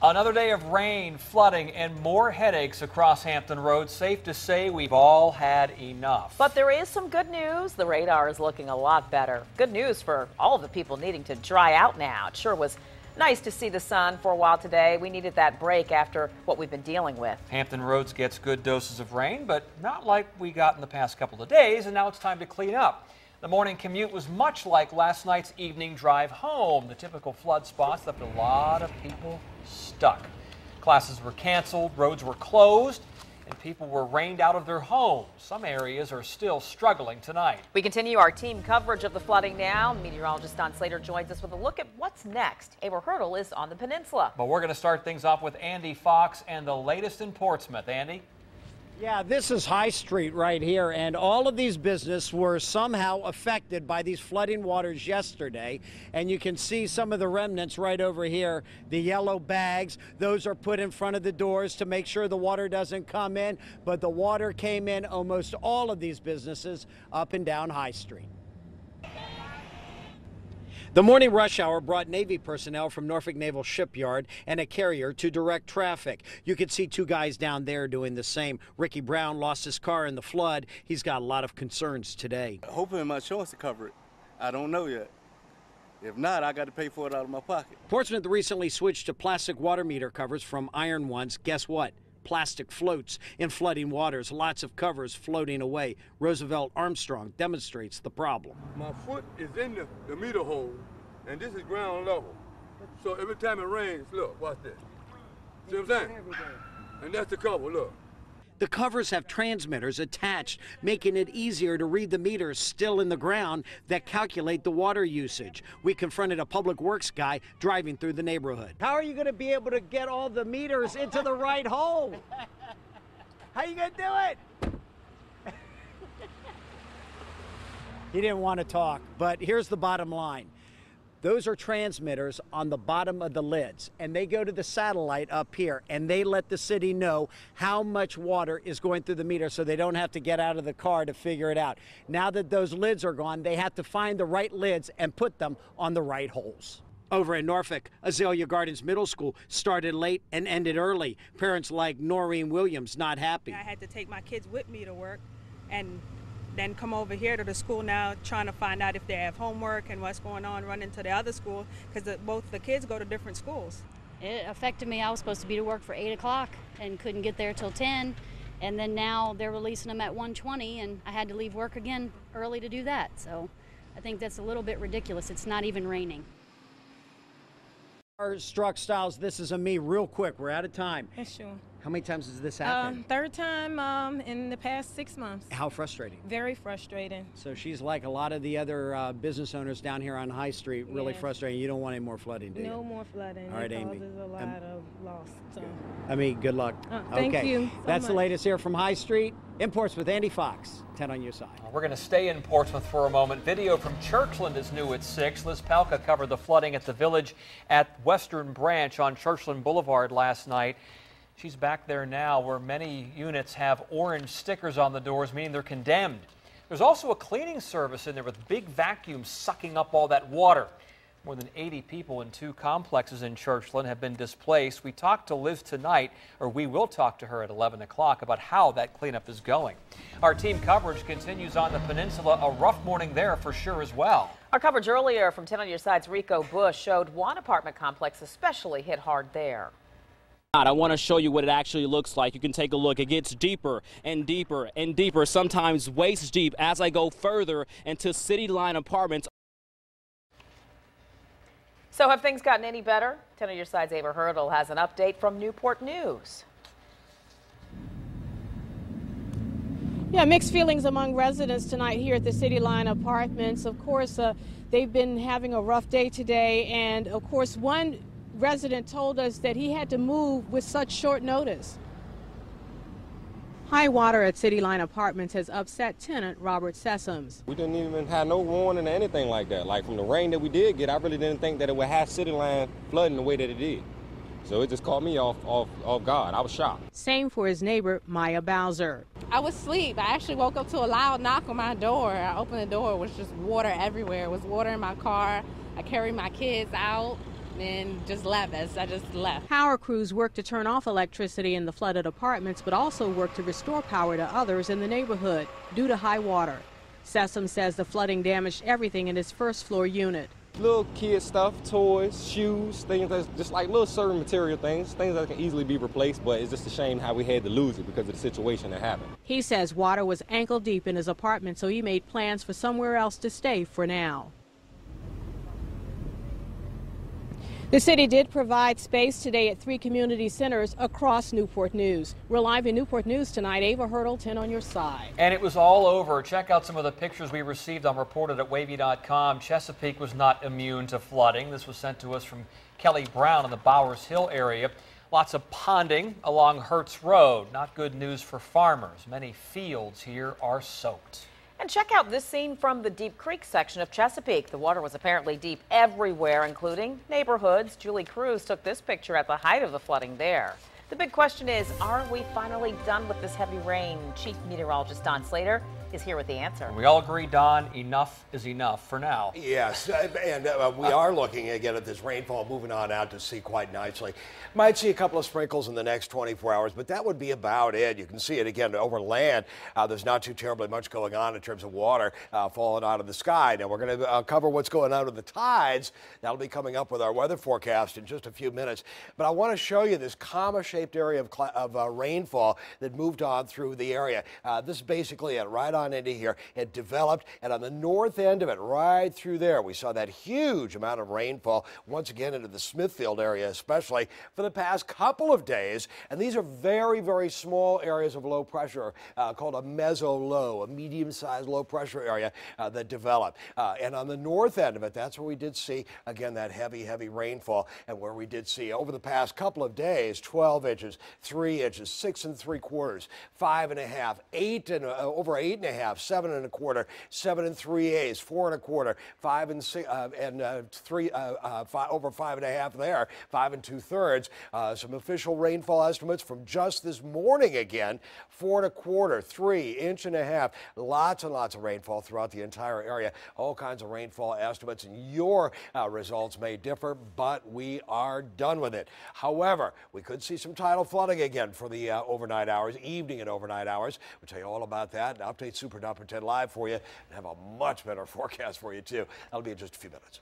Another day of rain, flooding, and more headaches across Hampton Roads. Safe to say we've all had enough. But there is some good news. The radar is looking a lot better. Good news for all of the people needing to dry out now. It sure was nice to see the sun for a while today. We needed that break after what we've been dealing with. Hampton Roads gets good doses of rain, but not like we got in the past couple of days, and now it's time to clean up. The morning commute was much like last night's evening drive home. The typical flood spots left a lot of people stuck. Classes were canceled, roads were closed, and people were rained out of their homes. Some areas are still struggling tonight. We continue our team coverage of the flooding now. Meteorologist Don Slater joins us with a look at what's next. Ava Hurdle is on the peninsula. But we're going to start things off with Andy Fox and the latest in Portsmouth. Andy? Yeah, this is High Street right here, and all of these businesses were somehow affected by these flooding waters yesterday. And you can see some of the remnants right over here. The yellow bags, those are put in front of the doors to make sure the water doesn't come in. But the water came in almost all of these businesses up and down High Street. The morning rush hour brought Navy personnel from Norfolk Naval Shipyard and a carrier to direct traffic. You could see two guys down there doing the same. Ricky Brown lost his car in the flood. He's got a lot of concerns today. Hoping my insurance to cover it. I don't know yet. If not, I got to pay for it out of my pocket. Portsmouth recently switched to plastic water meter covers from iron ones. Guess what? Plastic floats in flooding waters. Lots of covers floating away. Roosevelt Armstrong demonstrates the problem. My foot is in the meter hole, and this is ground level. So every time it rains, look, watch this. See what I'm saying? And that's the cover, look. The covers have transmitters attached, making it easier to read the meters still in the ground that calculate the water usage. We confronted a public works guy driving through the neighborhood. How are you going to be able to get all the meters into the right hole? How are you going to do it? He didn't want to talk, but here's the bottom line. Those are transmitters on the bottom of the lids, and they go to the satellite up here, and they let the city know how much water is going through the meter so they don't have to get out of the car to figure it out. Now that those lids are gone, they have to find the right lids and put them on the right holes. Over in Norfolk, Azalea Gardens Middle School started late and ended early. Parents like Noreen Williams not happy. I had to take my kids with me to work and then come over here to the school now trying to find out if they have homework and what's going on, running to the other school because both the kids go to different schools. It affected me. I was supposed to be to work for 8 o'clock and couldn't get there till 10. And then now they're releasing them at 1:20 and I had to leave work again early to do that. So I think that's a little bit ridiculous. It's not even raining. Struck Styles, this is a me real quick. We're out of time. Yes, sure. How many times has this happened? Third time in the past 6 months. How frustrating. Very frustrating. So she's like a lot of the other business owners down here on High Street, really frustrating. You don't want any more flooding, do you? No more flooding. All right, it Amy. causes a lot of loss. So. Amy, good luck. Thank okay. you. That's so the much. latest here from High Street. In Portsmouth, Andy Fox, 10 on your side. We're going to stay in Portsmouth for a moment. Video from Churchland is new at 6. Liz Palka covered the flooding at the Village at Western Branch on Churchland Boulevard last night. She's back there now where many units have orange stickers on the doors, meaning they're condemned. There's also a cleaning service in there with big vacuums sucking up all that water. More than 80 people in 2 complexes in Churchland have been displaced. We talked to Liz tonight, or we will talk to her at 11 o'clock about how that cleanup is going. Our team coverage continues on the peninsula. A rough morning there for sure as well. Our coverage earlier from 10 on your side's Rico Bush showed one apartment complex especially hit hard there. I want to show you what it actually looks like. You can take a look. It gets deeper and deeper and deeper, sometimes waist deep as I go further into City Line Apartments. So have things gotten any better? 10 on your side's Ava Hurdle has an update from Newport News. Yeah, mixed feelings among residents tonight here at the City Line Apartments. Of course, they've been having a rough day today, and of course, one resident told us that he had to move with such short notice. High water at City Line Apartments has upset tenant Robert Sessoms. We didn't even have no warning or anything like that. Like from the rain that we did get, I really didn't think that it would have City Line flooding the way that it did. So it just caught me off guard. I was shocked. Same for his neighbor, Maya Bowser. I was asleep. I actually woke up to a loud knock on my door. I opened the door. It was just water everywhere. It was water in my car. I carried my kids out. and just left as I just left. Power crews worked to turn off electricity in the flooded apartments, but also worked to restore power to others in the neighborhood due to high water. Sessom says the flooding damaged everything in his first floor unit. Little kid stuff, toys, shoes, things that's just like little certain material things that can easily be replaced, but it's just a shame how we had to lose it because of the situation that happened. He says water was ankle deep in his apartment, so he made plans for somewhere else to stay for now. The city did provide space today at 3 community centers across Newport News. We're live in Newport News tonight. Ava Hurdle, 10 on your side. And it was all over. Check out some of the pictures we received on reported at WAVY.com. Chesapeake was not immune to flooding. This was sent to us from Kelly Brown in the Bowers Hill area. Lots of ponding along Hertz Road. Not good news for farmers. Many fields here are soaked. And check out this scene from the Deep Creek section of Chesapeake. The water was apparently deep everywhere, including neighborhoods. Julie Cruz took this picture at the height of the flooding there. The big question is, are we finally done with this heavy rain? Chief Meteorologist Don Slater is here with the answer. We all agree, Don, enough is enough for now. Yes, and we are looking again at this rainfall moving on out to sea quite nicely. Might see a couple of sprinkles in the next 24 hours, but that would be about it. You can see it again over land. There's not too terribly much going on in terms of water falling out of the sky. Now we're going to cover what's going on with the tides. That'll be coming up with our weather forecast in just a few minutes. But I want to show you this comma-shaped area of rainfall that moved on through the area. This is basically it, right on into here. It developed, and on the north end of it, right through there, we saw that huge amount of rainfall once again into the Smithfield area, especially for the past couple of days. And these are very, very small areas of low pressure called a meso-low, a medium-sized low pressure area that developed. And on the north end of it, that's where we did see, again, that heavy, heavy rainfall, and where we did see over the past couple of days, 12 inches, 3 inches, 6 3/4, 5 1/2, 8 and over 8 1/2, 7 1/4, 7 3/8, 4 1/4, 5 and 6 and 3 over 5 1/2 there, 5 2/3. Some official rainfall estimates from just this morning again, 4 1/4, 3 1/2. Lots and lots of rainfall throughout the entire area. All kinds of rainfall estimates, and your results may differ, but we are done with it. However, we could see some tidal flooding again for the overnight hours, evening and overnight hours. We'll tell you all about that and update Super Duper 10 Live for you and have a much better forecast for you too. That'll be in just a few minutes.